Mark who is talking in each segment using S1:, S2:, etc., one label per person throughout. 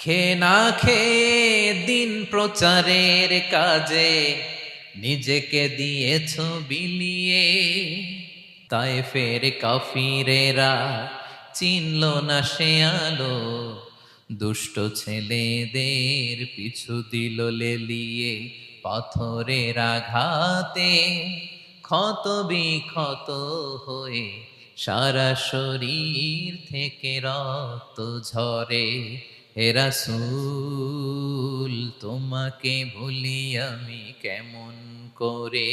S1: খেয়ে না খেয়ে দিন প্রচারের কাজে নিজেকে দিয়েছ বিলিয়ে, তায়েফের কাফিরেরা চিনল না সে আলো, দুষ্ট ছেলেদের পিছু দিল লেলিয়ে, পাথরের আঘাতে ক্ষত বিক্ষত হয়ে সারা শরীর থেকে রক্ত ঝরে। হে রাসূল তোমাকে ভুলি আমি কেমন করে,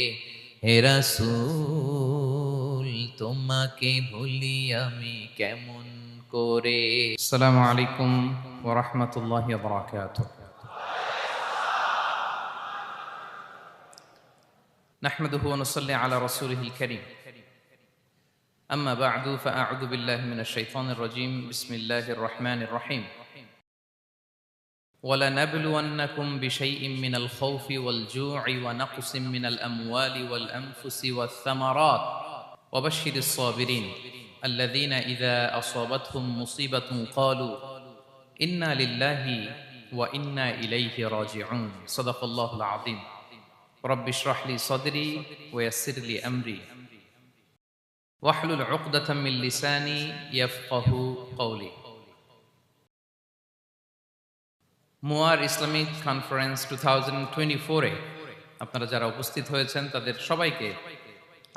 S1: হে রাসূল তোমাকে ভুলি আমি কেমন করে। আসসালামু আলাইকুম ওয়া রাহমাতুল্লাহি ওয়া বারাকাতুহু। নাহমাদুহু ওয়া নুসাল্লি আলা রাসূলিহিল কারীম। আম্মা বা'দু ফাআউযু বিল্লাহি মিনাশ শাইতানির রাজীম। বিসমিল্লাহির রাহমানির রাহিম। وَلَنَبْلُوَنَّكُمْ بِشَيْءٍ مِّنَ الْخَوْفِ وَالْجُوعِ وَنَقْصٍ مِّنَ الْأَمْوَالِ وَالْأَنفُسِ وَالثَّمَرَاتِ وَبَشِّرِ الصَّابِرِينَ الَّذِينَ إِذَا أَصَابَتْهُم مُّصِيبَةٌ قَالُوا إِنَّا لِلَّهِ وَإِنَّا إِلَيْهِ رَاجِعُونَ صدق الله العظيم رب اشرح لي صدري ويسر لي أمري واحلل عقدة من لساني يفقه قولي। মুয়ার ইসলামিক কনফারেন্স 2024-এ আপনারা যারা উপস্থিত হয়েছেন তাদের সবাইকে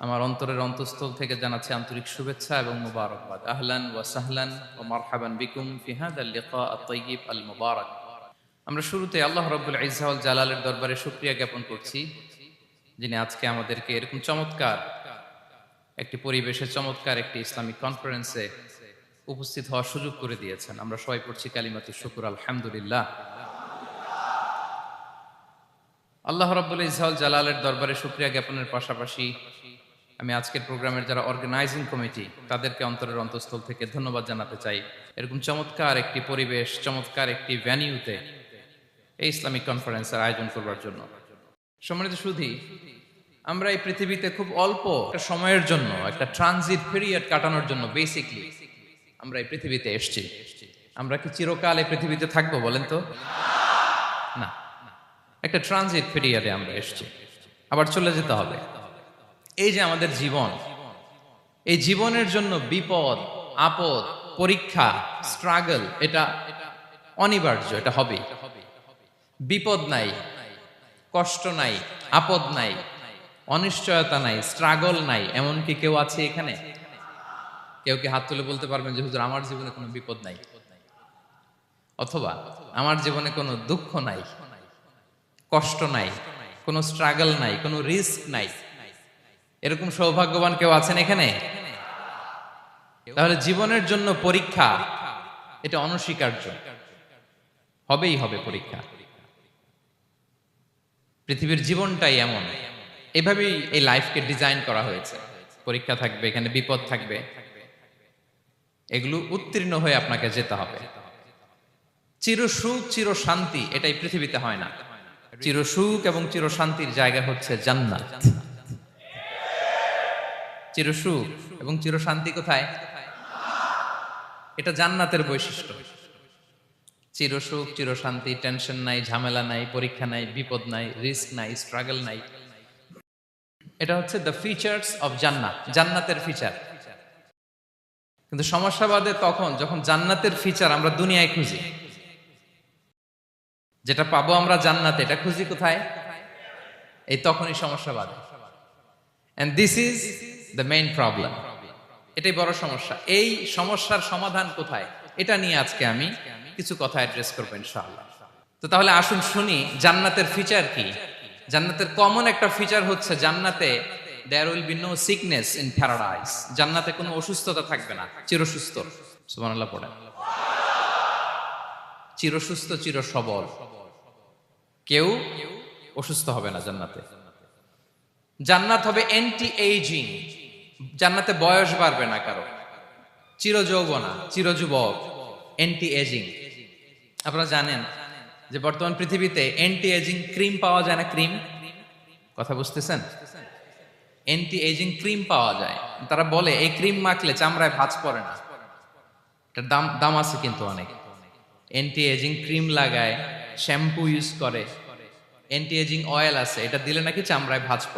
S1: আমার অন্তরের অন্তঃস্থল থেকে জানাচ্ছি আন্তরিক শুভেচ্ছা এবং মুবারকবাদ। আহলান ওয়া সাহলান ওয়া মারহাবান বিকুম ফি হাযাল লিকা আত-তাইয়্যিব আল মুবারাক। আমরা শুরুতে আল্লাহ রাব্বুল ইজ্জা ওয়াল জালালের দরবারে শুকরিয়া জ্ঞাপন করছি, যিনি আজকে আমাদেরকে এরকম চমৎকার একটি পরিবেশে চমৎকার একটি ইসলামিক কনফারেন্সে উপস্থিত হওয়ার সুযোগ করে দিয়েছেন। আমরা সবাই পড়ছি কালিমাতুশ শুকর আলহামদুলিল্লাহ। আল্লাহ রাব্বুল ইজ্জা ওয়াল জালালের দরবারে শুকরিয়া জ্ঞাপনের পাশাপাশি আমি আজকের প্রোগ্রামের যারা অর্গানাইজিং কমিটি তাদেরকে অন্তরের অন্তঃস্থল থেকে ধন্যবাদ জানাতে চাই, এরকম চমৎকার একটি পরিবেশ, চমৎকার একটি ভেন্যুতে এই ইসলামিক কনফারেন্সের আয়োজন করবার জন্য। সম্মানিত সুধী, আমরা এই পৃথিবীতে খুব অল্প একটা সময়ের জন্য, একটা ট্রানজিট পিরিয়ড কাটানোর জন্য বেসিকলি আমরা এই পৃথিবীতে এসেছি। আমরা কি চিরকাল এই পৃথিবীতে থাকবো বলেন তো? না, একটা ট্রানজিট পিরিয়ডে আমরা এসেছি, আবার চলে যেতে হবে। এই যে আমাদের জীবন, এই জীবনের জন্য বিপদ, আপদ, পরীক্ষা, স্ট্রাগল এটা অনিবার্য, এটা হবে। বিপদ নাই, কষ্ট নাই, আপদ নাই, অনিশ্চয়তা নাই, স্ট্রাগল নাই, এমনকি কেউ আছে এখানে? কেউ কি হাত তুলে বলতে পারবেন যে হুজুর আমার জীবনে কোনো বিপদ নাই, অথবা আমার জীবনে কোনো দুঃখ নাই, কষ্ট নাই, কোনো স্ট্রাগল নাই, কোনো রিস্ক নাই? এরকম সৌভাগ্যবান কেউ আছেন এখানে? তাহলে জীবনের জন্য পরীক্ষা এটা অনস্বীকার্য, হবেই হবে পরীক্ষা। পৃথিবীর জীবনটাই এমন, এভাবেই এই লাইফকে ডিজাইন করা হয়েছে। পরীক্ষা থাকবে, এখানে বিপদ থাকবে, এগুলো উত্তীর্ণ হয়ে আপনাকে যেতে হবে। চিরসুখ চির শান্তি এটাই পৃথিবীতে হয় না। চিরসুখ এবং চিরশান্তির জায়গা হচ্ছে জান্নাত। চিরসুখ এবং চিরশান্তি কোথায়? এটা জান্নাতের বৈশিষ্ট্য। চিরসুখ চিরশান্তি, টেনশন নাই, ঝামেলা নাই, পরীক্ষা নাই, বিপদ নাই, রিস্ক নাই, স্ট্রাগল নাই, এটা হচ্ছে দ্য ফিচার্স অফ জান্নাত, জান্নাতের ফিচার। কিন্তু সমস্যা বাদে তখন যখন জান্নাতের ফিচার আমরা দুনিয়ায় খুঁজি, যেটা পাবো আমরা জান্নাতে, এটা খুঁজি কোথায়? এই তখনই সমস্যা বাদে। And this is the main problem. এটাই বড় সমস্যা। এই সমস্যার সমাধান কোথায়, এটা নিয়ে আজকে আমি কিছু কথা অ্যাড্রেস করবো ইনশাআল্লাহ। তো তাহলে আসুন শুনি জান্নাতের ফিচার কি। জান্নাতের কমন একটা ফিচার হচ্ছে জান্নাতে there will be no sickness in paradise। জান্নাতে কোনো অসুস্থতা থাকবে না, চিরসুস্থ। সুবহানাল্লাহ পড়েন। চিরসুস্থ, চির সবল, কেউ অসুস্থ হবে না জান্নাতে। জান্নাত হবে অ্যান্টি এইজিং, জান্নাতে বয়স বাড়বে না কারো, চিরযৌবনা, চিরযুবক, অ্যান্টি এজিং। আপনারা জানেন যে বর্তমান পৃথিবীতে অ্যান্টি এজিং ক্রিম পাওয়া যায় না? ক্রিম, কথা বুঝতেছেন? অ্যান্টি এজিং ক্রিম পাওয়া যায়। তারা বলে এই ক্রিম মাখলে চামড়ায় ভাঁজ পড়ে না। এটার দাম আছে কিন্তু অনেক। অ্যান্টি এজিং ক্রিম লাগায়, শ্যাম্পু ইউজ করে, অ্যান্টি এজিং অয়েল আছে, এটা দিলে নাকি চামড়ায় ভাঁজ পড়ে।